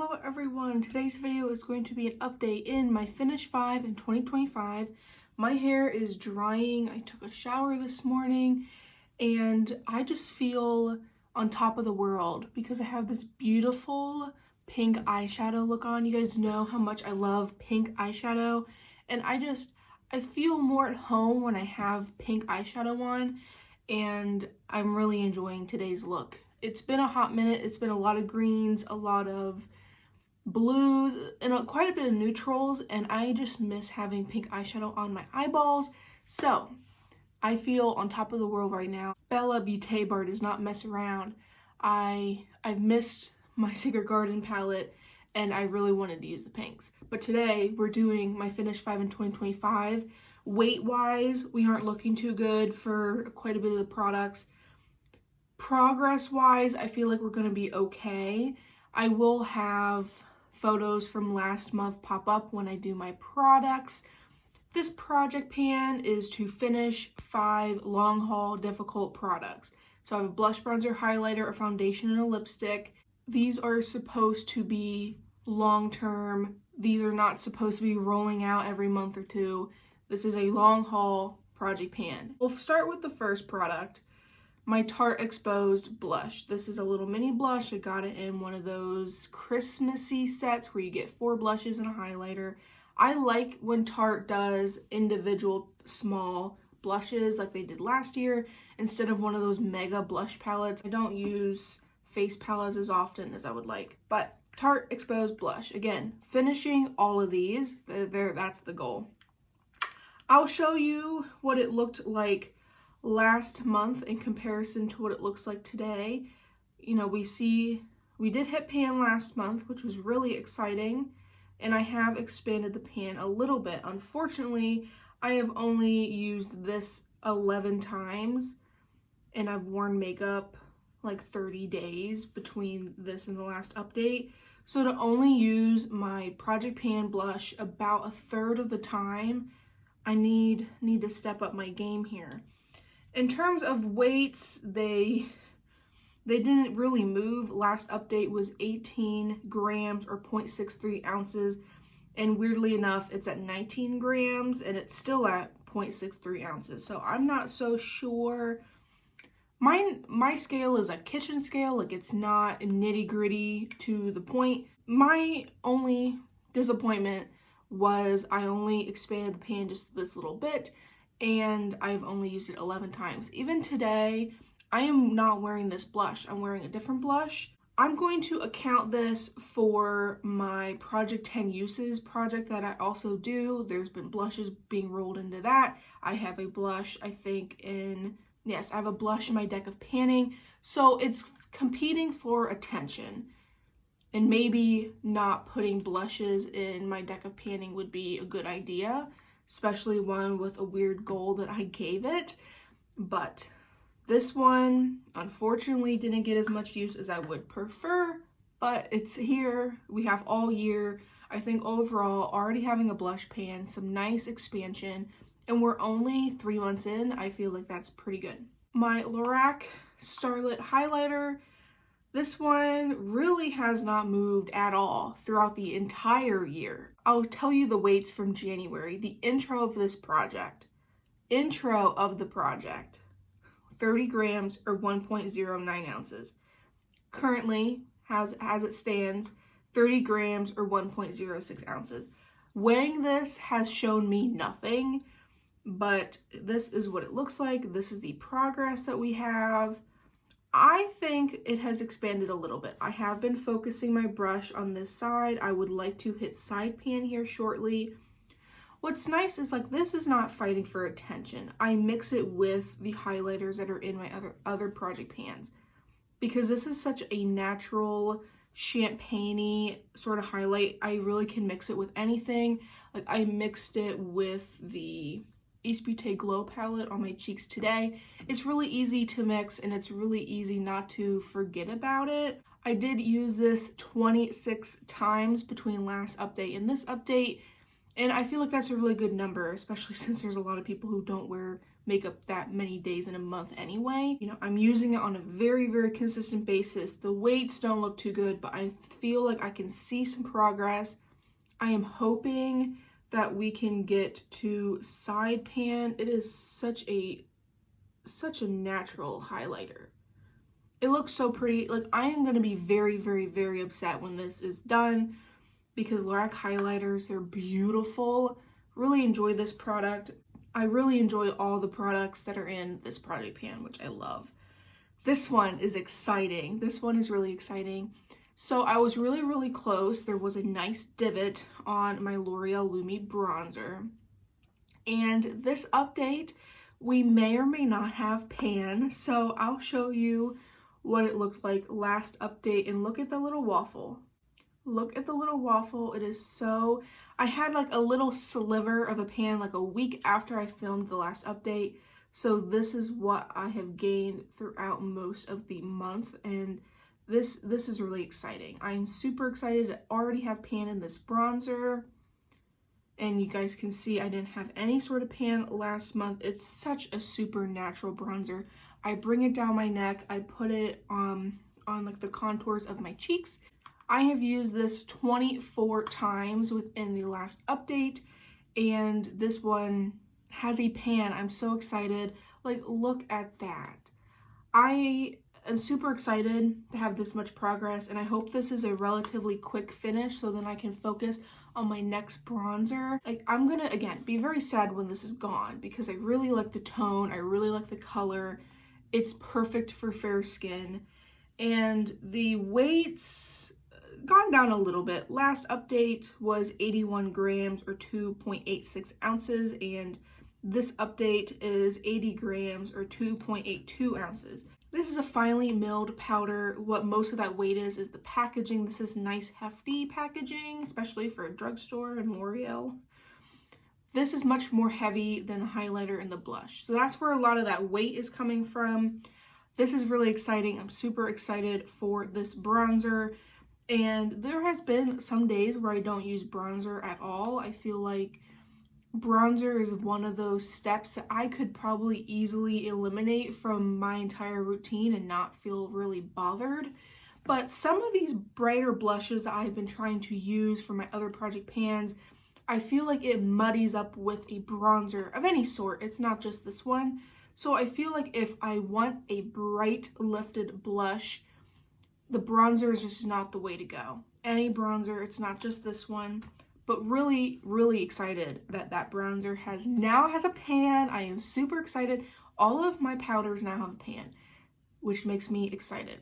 Hello everyone, today's video is going to be an update in my Finish 5 in 2025. My hair is drying. I took a shower this morning and I just feel on top of the world because I have this beautiful pink eyeshadow look on. You guys know how much I love pink eyeshadow, and I feel more at home when I have pink eyeshadow on, and I'm really enjoying today's look. It's been a hot minute. It's been a lot of greens, a lot of blues, and quite a bit of neutrals, and I just miss having pink eyeshadow on my eyeballs. So I feel on top of the world right now. Bella Beauté Bar does not mess around. I've missed my Secret Garden palette and I really wanted to use the pinks. But today we're doing my Finish 5 in 2025. Weight wise, we aren't looking too good for quite a bit of the products. Progress wise, I feel like we're going to be okay. I will have photos from last month pop up when I do my products. This project pan is to finish 5 long haul difficult products. So I have a blush, bronzer, highlighter, a foundation, and a lipstick. These are supposed to be long term. These are not supposed to be rolling out every month or two. This is a long haul project pan. We'll start with the first product. My Tarte Exposed blush. This is a little mini blush. I got it in one of those Christmassy sets where you get 4 blushes and a highlighter. I like when Tarte does individual small blushes like they did last year instead of one of those mega blush palettes. I don't use face palettes as often as I would like, but Tarte Exposed blush. Again, finishing all of these. That's the goal. I'll show you what it looked like last month in comparison to what it looks like today. You know, we did hit pan last month, which was really exciting, and I have expanded the pan a little bit. Unfortunately, I have only used this 11 times and I've worn makeup like 30 days between this and the last update. So to only use my project pan blush about 1/3 of the time, I need to step up my game here. In terms of weights, they didn't really move. Last update was 18 grams or 0.63 ounces. And weirdly enough, it's at 19 grams and it's still at 0.63 ounces. So I'm not so sure. My scale is a kitchen scale. Like, it's not nitty gritty to the point. My only disappointment was I only expanded the pan just this little bit, and I've only used it 11 times. Even today, I am not wearing this blush. I'm wearing a different blush. I'm going to account this for my Project 10 Uses project that I also do. There's been blushes being rolled into that. I have a blush, I have a blush in my deck of panning. So it's competing for attention. And maybe not putting blushes in my deck of panning would be a good idea, especially one with a weird goal that I gave it. But this one, unfortunately, didn't get as much use as I would prefer, but it's here. We have all year. I think overall, already having a blush pan, some nice expansion, and we're only 3 months in. I feel like that's pretty good. My Lorac Starlit Highlighter. This one really has not moved at all throughout the entire year. I'll tell you the weights from January. The intro of the project, 30 grams or 1.09 ounces. Currently, as it stands, 30 grams or 1.06 ounces. Weighing this has shown me nothing, but this is what it looks like. This is the progress that we have. I think it has expanded a little bit. I have been focusing my brush on this side. I would like to hit side pan here shortly. What's nice is, like, this is not fighting for attention. I mix it with the highlighters that are in my other project pans because this is such a natural champagne-y sort of highlight. I really can mix it with anything. Like, I mixed it with the East Beauté Glow palette on my cheeks today. It's really easy to mix and it's really easy not to forget about it. I did use this 26 times between last update and this update, and I feel like that's a really good number, especially since there's a lot of people who don't wear makeup that many days in a month anyway. You know, I'm using it on a very, very consistent basis. The weights don't look too good, but I feel like I can see some progress. I am hoping that we can get to side pan. It is such a natural highlighter. It looks so pretty. Like, I am going to be very, very, very upset when this is done because Lorac highlighters, they're beautiful. Really enjoy this product. I really enjoy all the products that are in this project pan, which I love. This one is exciting. This one is really exciting. So I was really, really close. There was a nice divot on my L'Oreal Lumi bronzer. And this update, we may or may not have pan. So I'll show you what it looked like last update, and look at the little waffle. Look at the little waffle. It is so, I had like a little sliver of a pan like a week after I filmed the last update. So this is what I have gained throughout most of the month, and this is really exciting. I'm super excited to already have pan in this bronzer. And you guys can see I didn't have any sort of pan last month. It's such a super natural bronzer. I bring it down my neck. I put it on like the contours of my cheeks. I have used this 24 times within the last update, and this one has a pan. I'm so excited. Like, look at that. I am super excited to have this much progress, and I hope this is a relatively quick finish so then I can focus on my next bronzer. Like, I'm gonna, again, be very sad when this is gone because I really like the tone. I really like the color. It's perfect for fair skin. And the weight's gone down a little bit. Last update was 81 grams or 2.86 ounces, and this update is 80 grams or 2.82 ounces. This is a finely milled powder. What most of that weight is the packaging. This is nice hefty packaging, especially for a drugstore and L'Oreal. This is much more heavy than the highlighter and the blush. So that's where a lot of that weight is coming from. This is really exciting. I'm super excited for this bronzer. And there has been some days where I don't use bronzer at all. I feel like bronzer is one of those steps that I could probably easily eliminate from my entire routine and not feel really bothered. But some of these brighter blushes that I've been trying to use for my other project pans, I feel like it muddies up with a bronzer of any sort. It's not just this one. So I feel like if I want a bright lifted blush, the bronzer is just not the way to go. Any bronzer, it's not just this one. But really, really excited that that bronzer now has a pan. I am super excited. All of my powders now have a pan, which makes me excited.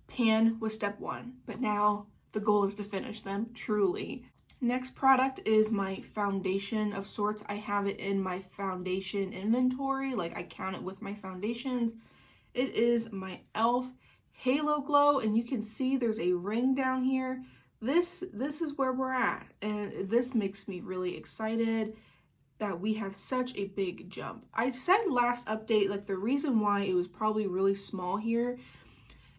Pan was step one, but now the goal is to finish them, truly. Next product is my foundation of sorts. I have it in my foundation inventory, like I count it with my foundations. It is my e.l.f. Halo Glow, and you can see there's a ring down here. This is where we're at, and this makes me really excited that we have such a big jump. I said last update, like the reason why it was probably really small here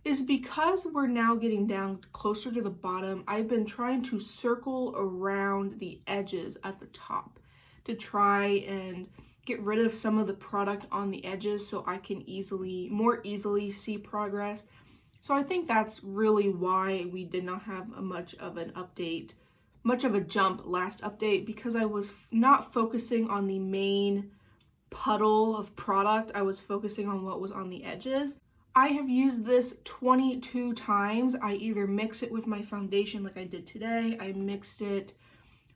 is because we're now getting down closer to the bottom. I've been trying to circle around the edges at the top to try and get rid of some of the product on the edges so I can more easily see progress. So I think that's really why we did not have much of an update, much of a jump last update, because I was not focusing on the main puddle of product. I was focusing on what was on the edges. I have used this 22 times. I either mix it with my foundation like I did today. I mixed it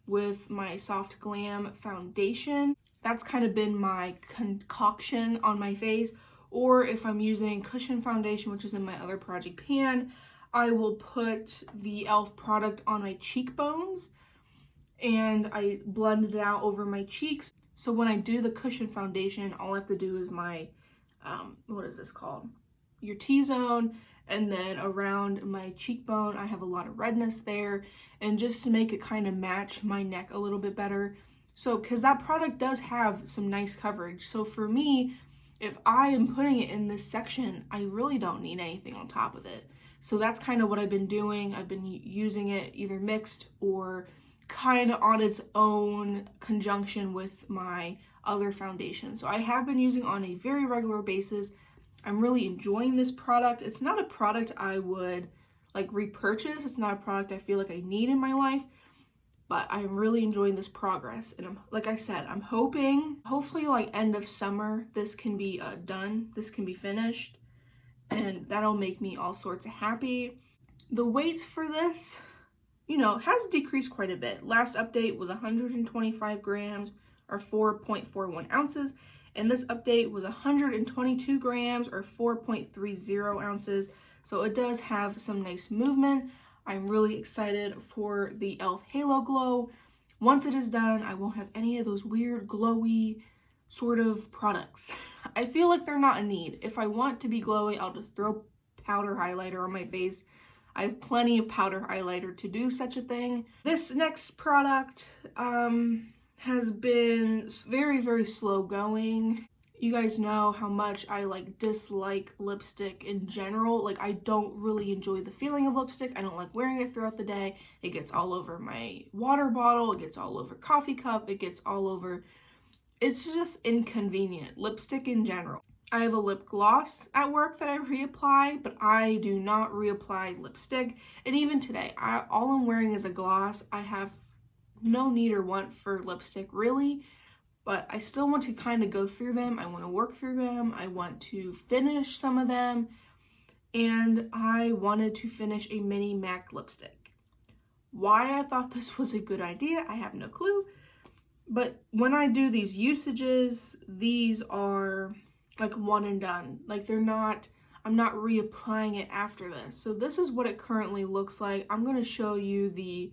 with my Soft Glam foundation. That's kind of been my concoction on my face. Or if I'm using cushion foundation, which is in my other project pan, I will put the e.l.f. product on my cheekbones and I blend it out over my cheeks. So when I do the cushion foundation, all I have to do is my, what is this called? Your T-zone, and then around my cheekbone, I have a lot of redness there. And just to make it kind of match my neck a little bit better. So, because that product does have some nice coverage. So for me, if I am putting it in this section, I really don't need anything on top of it. So that's kind of what I've been doing. I've been using it either mixed or kind of on its own conjunction with my other foundations. So I have been using on a very regular basis. I'm really enjoying this product. It's not a product I would like repurchase. It's not a product I feel like I need in my life, but I'm really enjoying this progress. And like I said, I'm hopefully like end of summer, this can be done. This can be finished, and that'll make me all sorts of happy. The weight for this, you know, has decreased quite a bit. Last update was 125 grams or 4.41 ounces. And this update was 122 grams or 4.30 ounces. So it does have some nice movement. I'm really excited for the e.l.f. Halo Glow. Once it is done, I won't have any of those weird glowy sort of products. I feel like they're not a need. If I want to be glowy, I'll just throw powder highlighter on my face. I have plenty of powder highlighter to do such a thing. This next product has been very, very slow going. You guys know how much I like dislike lipstick in general. Like, I don't really enjoy the feeling of lipstick. I don't like wearing it throughout the day. It gets all over my water bottle. It gets all over coffee cup. It gets all over. It's just inconvenient. Lipstick in general. I have a lip gloss at work that I reapply, but I do not reapply lipstick. And even today, all I'm wearing is a gloss. I have no need or want for lipstick really, but I still want to kind of go through them. I want to work through them. I want to finish some of them. And I wanted to finish a mini MAC lipstick. Why I thought this was a good idea, I have no clue. But when I do these usages, these are like one and done. Like I'm not reapplying it after this. So this is what it currently looks like. I'm going to show you the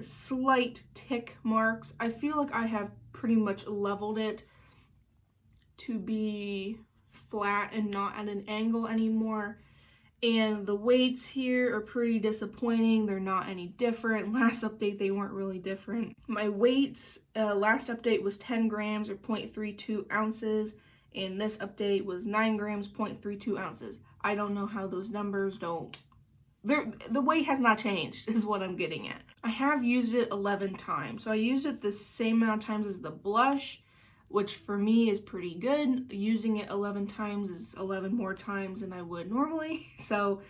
slight tick marks. I feel like I have pretty much leveled it to be flat and not at an angle anymore. And the weights here are pretty disappointing. They're not any different. Last update, they weren't really different. My weights, last update was 10 grams or 0.32 ounces. And this update was 9 grams, 0.32 ounces. I don't know how those numbers the weight has not changed, is what I'm getting at. I have used it 11 times. So I used it the same amount of times as the blush, which for me is pretty good. Using it 11 times is 11 more times than I would normally. So,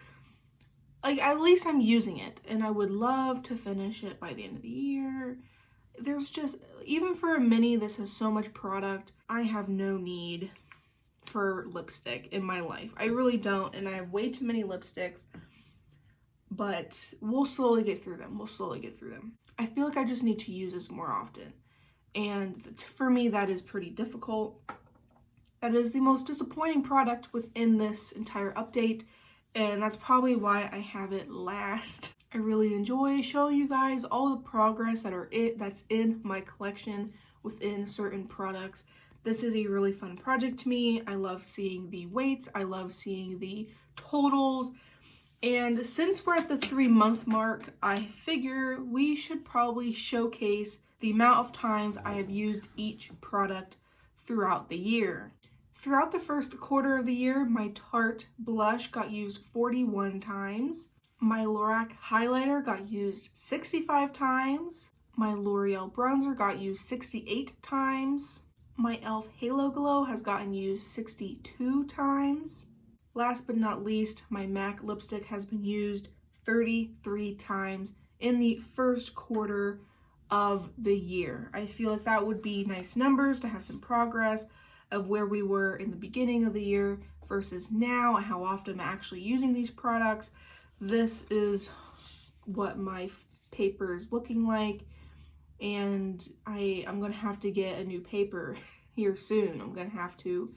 like, at least I'm using it. And I would love to finish it by the end of the year. There's just, even for a mini, this has so much product. I have no need for lipstick in my life. I really don't, and I have way too many lipsticks, but we'll slowly get through them. I feel like I just need to use this more often, and for me, that is pretty difficult. That is the most disappointing product within this entire update, and that's probably why I have it last. I really enjoy showing you guys all the progress that's in my collection within certain products. This is a really fun project to me. I love seeing the weights. I love seeing the totals. And since we're at the 3-month mark, I figure we should probably showcase the amount of times I have used each product throughout the year. Throughout the first quarter of the year, my Tarte blush got used 41 times. My Lorac highlighter got used 65 times. My L'Oreal bronzer got used 68 times. My e.l.f. Halo Glow has gotten used 62 times. Last but not least, my MAC lipstick has been used 33 times in the first quarter of the year. I feel like that would be nice numbers to have some progress of where we were in the beginning of the year versus now, and how often I'm actually using these products. This is what my paper is looking like, and I'm gonna have to get a new paper here soon. I'm gonna have to,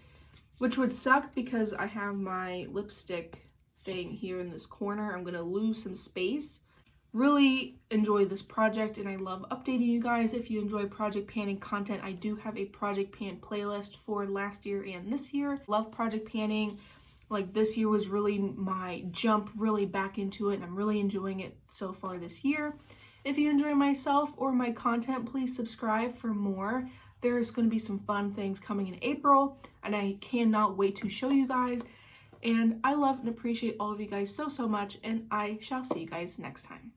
which would suck because I have my lipstick thing here in this corner. I'm gonna lose some space. Really enjoy this project, and I love updating you guys. If you enjoy project panning content, I do have a project pan playlist for last year and this year. Love project panning. Like, this year was really my jump really back into it, and I'm really enjoying it so far this year. If you enjoy myself or my content, please subscribe for more. There's going to be some fun things coming in April, and I cannot wait to show you guys. And I love and appreciate all of you guys so much, and I shall see you guys next time.